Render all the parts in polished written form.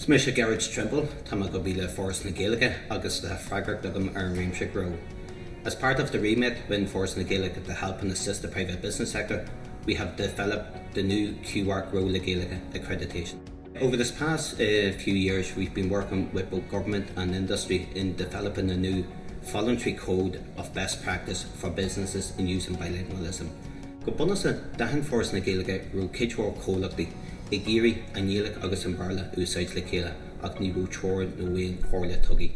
Smisha Garage Trimble, Tamagobila Force na Gaeilge, agus the Fragart Dugam Rannpháirithe Grow. As part of the remit when Force na Gaeilge to help and assist the private business sector, we have developed the new Q-Mharc Gnó le Gaeilge accreditation. Over this past few years, we've been working with both government and industry in developing a new voluntary code of best practice for businesses in using bilingualism. Go bunasa dahan Force na Gaeilge ru Q-Mharc cólachtaí I géirí a níoladh agus an barla úsáid le chéile ach ní bhú teoir nó bhaon chóirle tugaí.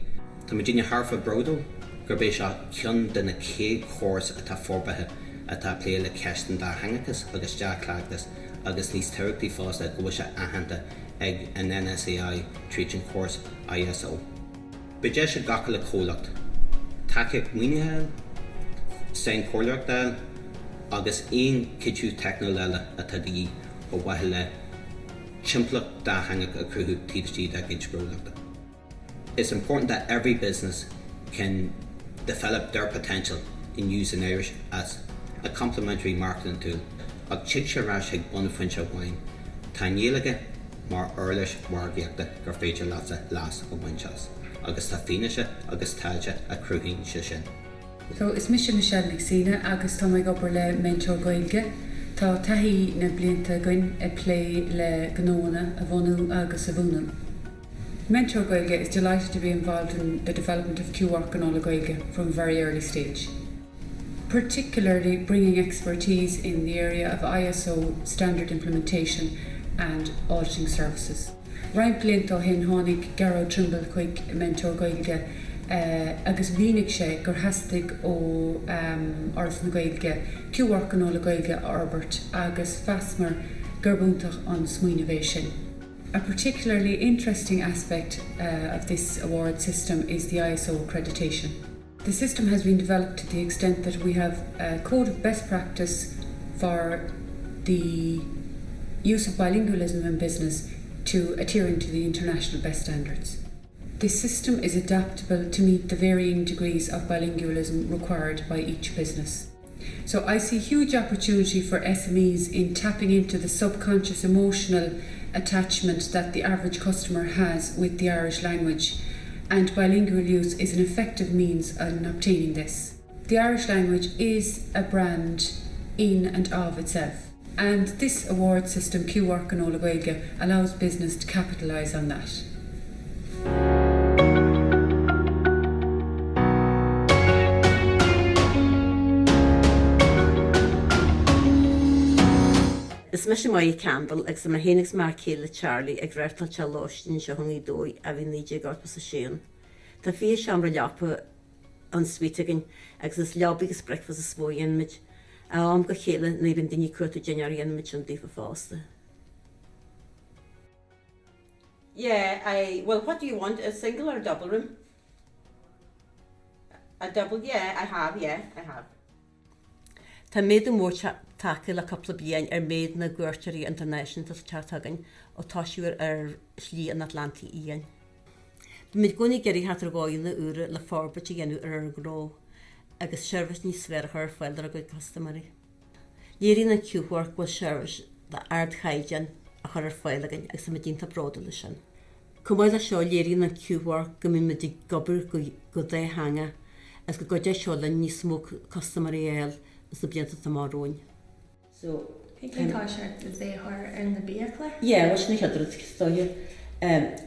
Tá muid dinne harfa bronnadh gur béis seo ceann de na cé chóras atá forbarthe atá plé le ceistan dá hangachas agus deachláachtas agus níos teirictaí fásta go bhfuil se aitheanta ag an NSAI tríd an chóras ISO. Beidé se gacha le cólacht. Take muoinethe san chóirleachtáil agus aon kitú technoleile atá daí ó bhaithe le Chimplach da hangach a cruhu THG da gauge growlachta. It's important that every business can develop their potential in using Irish as a complementary marketing tool. Ag chick rash ag bonfuinse wine. Tá níoladh mar Eirlis wargiachta gur féidir las ó bhainseas. Agus tá fineise agus táide a cruhín sin. So is Michelle Mixina agus tá ag obair le Márta Gaeilge. Tá taithí na blianta goin play le gnóna a bhonú agus a bhúnú. Márta Gaeilge is delighted to be involved in the development of Q-Mharc Gnó le Gaeilge from a very early stage, particularly bringing expertise in the area of ISO standard implementation and auditing services. Ryan blianta hin tháinig Garó Trimble chuig Márta Gaeilge agus bhínig sé gur hastig ó orthu na Gaeilge, Q-Mharc Gnó le Gaeilge Orbert agus fasmar gur buntach an smuoinevéis. A particularly interesting aspect of this award system is the ISO accreditation. The system has been developed to the extent that we have a code of best practice for the use of bilingualism in business to adhering to the international best standards. This system is adaptable to meet the varying degrees of bilingualism required by each business. So I see huge opportunity for SMEs in tapping into the subconscious emotional attachment that the average customer has with the Irish language, and bilingual use is an effective means in obtaining this. The Irish language is a brand in and of itself, and this award system, Q-Mharc Gnó le Gaeilge, allows business to capitalise on that. Is mis mai Campbell ag sa hénigs mar céile Charlie ag réirtal se láistin se hungaí dói a bhí níide garpa sa séan. Tá Físeán ra leapa an svítegin agus is leabagus breakfast is faoin mid a am go chéile na bhín daoine cuairta dearáin mid an dífa fásta. Yeah, well, what do you want? A single or a double room? A double, yeah, I have. Tá méid an mór take le coppla bíon méid na Gcuairteoirí International teartagan ó táisiúir slí an Atlanti íon. Mid gcónaí geirí hat ar gáinna úra le forbairt a dhéanú ar gró agus service ní sverchar fáil ar a good customary. Léirín an Q-Mharc bhfuil service de ard chaidean a chur ar fáilegan agus sa dínta bróda lei sin. Cumáid a seo léirín an Q-Mharc go mbeidh muid gobar go dé hanga agus go goide seo le ní smóg customary eil sa blianta tamáróin. So, Tá sé is haar in na bíacla? Yeah, was ní cheidir stoia.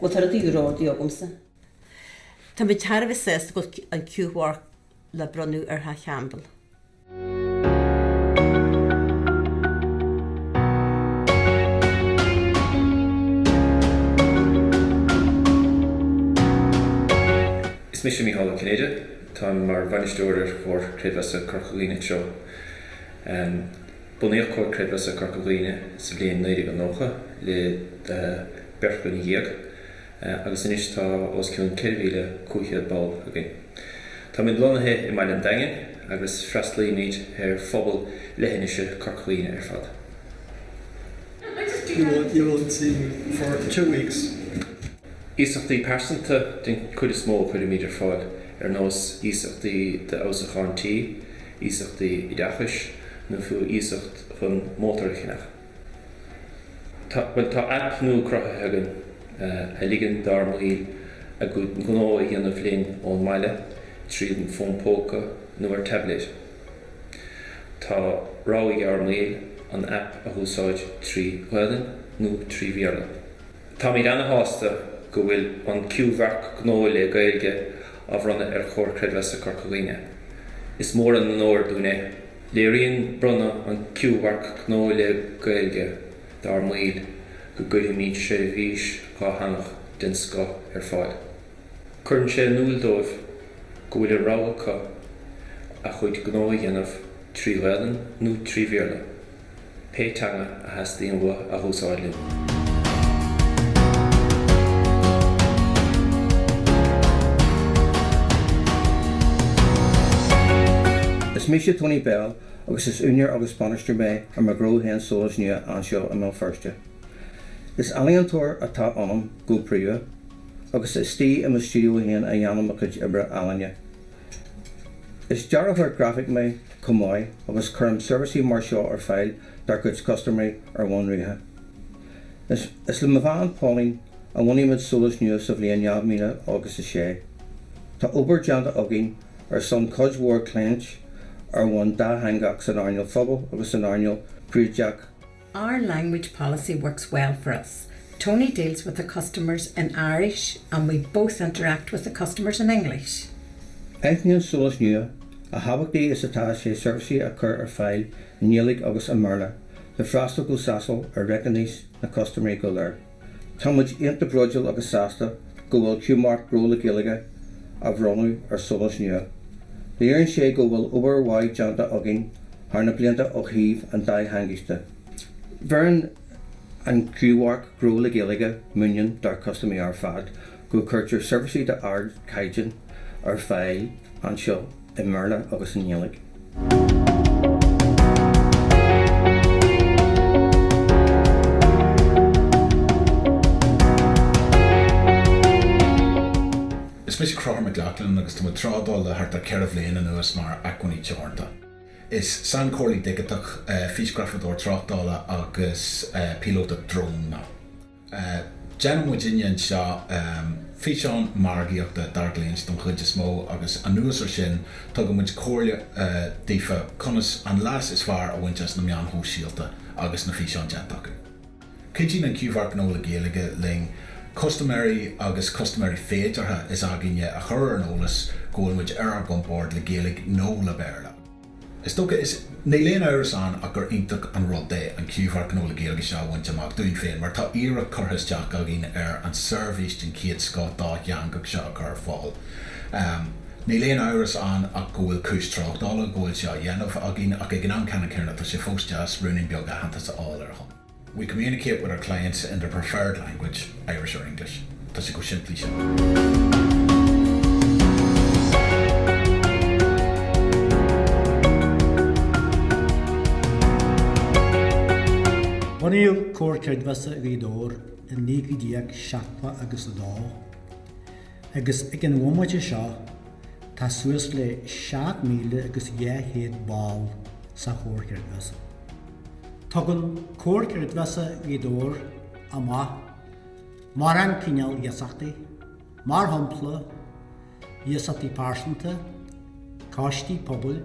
Well, tar a dí agumsa. Tá mid tarh sé go an Q-Mharc le bronnadh ar Campbell. Is mis mí hála Canada, tá mar bhainisteoireair for Creidmheasa Corcaigh seo. Bunaíoch chuir Creidmheasa Corcaigh sa bliain 19 le berchún dhéag, agus inis tá os ciún 4,500 ball agin. Tá mid lonathe I maiile daingin agus freastalí míid ar phobal leithinise Corcaigh ar fad. You will see me for 2 weeks. Ísachtaí persanta den chuid is mó chuid míidir fáil ar nós ísachtaí de ausachantí, ísachtaí idachis, nó fiú ísacht chun mótarchinach. Tá app nó crotha hagan a ligan darmhail a good gnó a dhéanamh léinn ón maile tríd an fón póca nó ar tablet. Tá ráigh armhail an app a úsáid trí gradam nó trí bhéarla. Tá mí anna hásta go bhfuil an Q-Mharc Gnó le Gaeilge a bhronnadh ar chóir creidmheasa Corcaigh. Is mór an nóir dúine. Léiríonn bronnadh an Q-Mharc Gnó le Gaeilge d'armhail go gcuilimid sé bhís gá hanach den sco ar fáil. Cuireann sé núil dóibh go bhfuil rácha a chuid gnó dhéanamh trí gradam nó trí bhéarla. Péitanga a heasdaíon bua a úsáidliú. Is mí sé Tony Bell agus is únear agus Spanister mé ar mar gró hen solas nua anseo am mé firste. Is alíontóir atá anam go príomh agus is tí am studio hen a dhéanam acuid ibre alainne. Is dearmh ar graphic mé cumáid agus chum serviceí mar seo ar fáil dar goods customary ar bhain ríthe. Is le mhán Pauline a bhainimid solas nua sa bhliain 9,000 agus is sé. Tá obair deanta agin ar son codhór clench ar bhain dá hangach san airneal phobal agus an airneal príodeach. Our language policy works well for us. Tony deals with the customers in Irish and we both interact with the customers in English. Eithníonn solas nua a habhachtaí is atá sé serviceí a chur ar fáil nílig agus an marla, de freasta go sasal ar recogníos na customary go leir. Tá muid ionta bróidil agus sasta go bhfuil Q-Mharc Gnó le Gaeilge a bhronnadh ar solas nua. Léironn sé go bhfuil obair mhaid deanta agin thar na blianta ó thaobh an dá hangaiste. Bhearann an Q-Mharc Gnó le Gaeilge muinneann dar customary ar fad go chuirtear serviceí de ard caighdean ar fáil anseo i marla agus an nílig. Is mis Q-Mharc McLachlan agus tá trádal le thart a ceirh léana nuas mar acmhaí teornta. Is san cóirlaí digatach físgrafador trádála agus pilóta drone. Jeanam Virginia seo Físeán margaíochta darglains don chuid is mó agus an nuas ar sin tá go muid cóirle dífa conas an las is fearr a bhainteas na meán hóisialta agus na Físeán deantacha. Cuidín an Q-Mharc Gnó le Gaeilge ling customary agus customary féidirtha is aginne a chur an ólas ggóil muid ar gompord le Gaeilge nó le béarla. Is tócha is néléon áras an a gur ionach an rudé an Q-Mharc Gnó le Gaeilge seo bhainte amach dúin féin, mar tá íra churthas deach agin ar an service den céad scá dá dheangach seo a chur fáil. Néléon áras an a ghfuil cúis trádála ghfuil seo dhéanamh agin ach ag an ceanna cearna tá sé fósteas running beag a hantas áil ar chun. We communicate with our clients in their preferred language, Irish or English. Tá sé go simplí sin. Bunaíodh cóir creidmheasa a ghaidóir in 1970 agus a dá. Agus ag an bhfumaide seo tá suas le 7,000 agus 100 ball sa chóir creidmheasa. Tugann cóir creidmheasa a ghaidóir amach mar an cineál iasachtaí, mar hampla, iasachtaí páirsanta, cáistí pobl,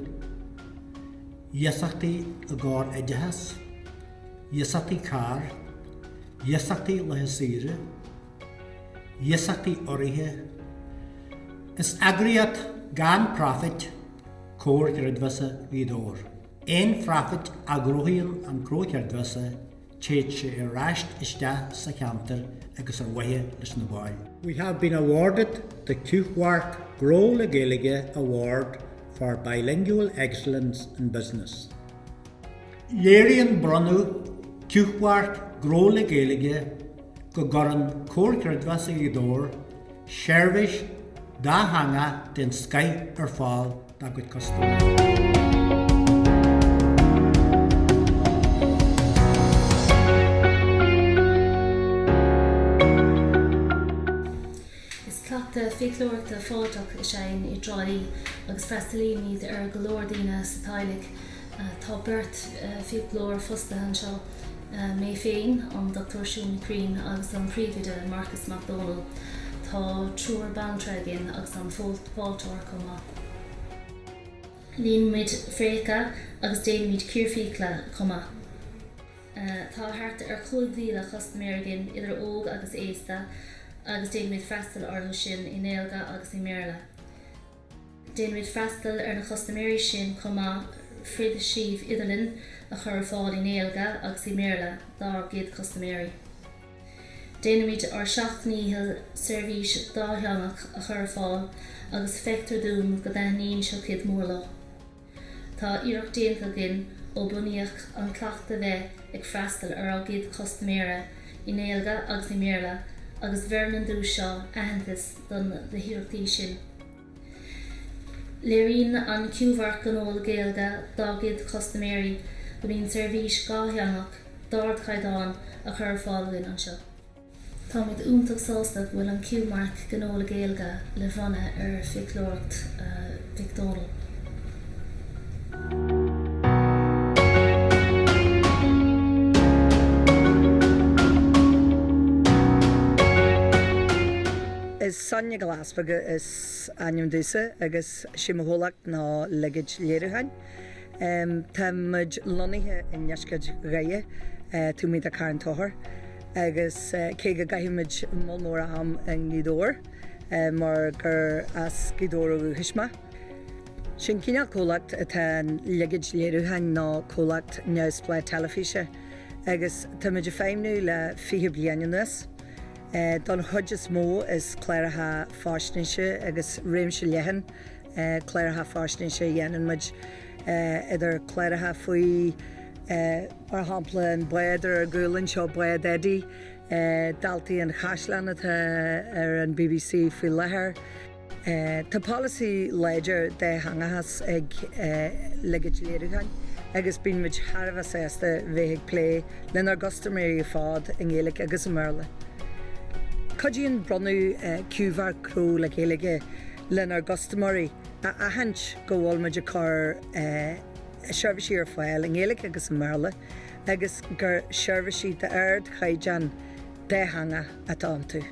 iasachtaí a gár idithas, iasachtaí car, iasachtaí leithsíre, iasachtaí orthu. Is agriad gan profit cóir creidmheasa ghaidóir. Ein profit agróíonn an cróir creidmheasa chéad sé ar ráist isteach sa cheantar agus ar waithe leis na báil. We have been awarded the Q-Mharc Gnó le Gaeilge Award for Bilingual Excellence in Business. Léiríonn bronnadh Q-Mharc Gnó le Gaeilge go gcuireann cóir creidmheasa ghaidóir seirbhís dá hanga den Skype ar fáil dá go customer. The figlóir de fáteach is sein I dráí agus freistalíní ar golóir daoine sa táilig tá beirt figlóir fusta an seo mé féin an Dr. Siún Crean agus an príomhide Marcus McDonald tá trúr bantragin agus an fáilteoir comá. Líon muid fréice agus déanamh muid cúrfícla comá. Tá thart ar 5,000 customéirgin idir óg agus éasta agus déanamh muid freastal orthu sin i nGaeilge agus i méarla. Déanamh muid freastal ar na customéirí sin comá friad síomh idirlinn a chur fáil i nGaeilge agus i méarla dar gcéad customéirí. Déanamh muid ar 7 níothal seirbhís dátheannach a chur fáil agus feictar dúm go daithníonn seo céad mórla. Tá iirecht déanta gin ó bunaíoch an cleachta bheith ag freastal ar a gcéad customéire i nGaeilge agus i méarla agus bhearnan dú seo aitheantas don na hiireachtaí sin. Léiríonn an Q-Mharc Gnó le Gaeilge dá gcéad customéirí go bhíonn seirbhís gátheannach dard chaighdeáin a chur fáil an seo. Tá muid úntaach sásta bhfuil an Q-Mharc Gnó le Gaeilge le bhronadh ar fiaclóireacht Victoral. Is Sonia Glaspaga is Aniam Dusa agus Q-Mharc Gnó le Gaeilge. Tá muid lonithe in tionscadail gaie tú míad a cairn tóthar agus cé go gaithimid molmór am an gnídóir mar gur as gnídóir ó hisma. Sin cíneal cólacht atá le Gaeilge ná cólacht neamhspleá telefíse agus tá muid féimnú le 20 bliain nuas. Don chuideas mó is cléirethe fáiscnaise agus réimse leithin cléirethe fáiscnaise dhéanann muid idir cléirethe faoi ar hampla an baidir gúlann seo baid édaí daltaí an chaisleanathe ar an BBC faoi lethir. Tá policy léidir de hangahas ag le Gaeilge agus bíonn muid tharbh séasta bheith ag lé lenar customéirí fád in Gaeilge agus an Méarla. Codíonn bronnadh Q-Mharc Gnó le Gaeilge lenar customéirí a ahant go bhfuil muid a chur seirbhísí ar fáil in Gaeilge agus an Méarla agus gur seirbhísí de ard chaidjan de hanga atá tú.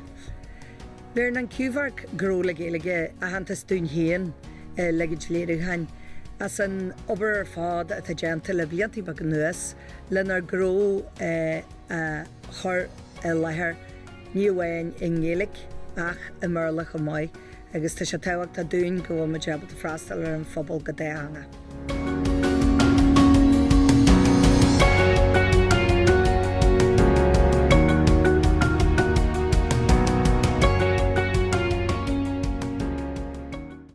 Bhearn an Q-Mharc Gnó le Gaeilge ahantas dún híon le Gaeilge as an obair ar fád atá déanta le bliantí bag nuas lenar Gnó chur lethir níomhhain in Gaeilge ach i Méarla go mbeidh agus tá sé táhacht a dún go bhfuil muid eabalt a freastal ar an phobal go dé hanga.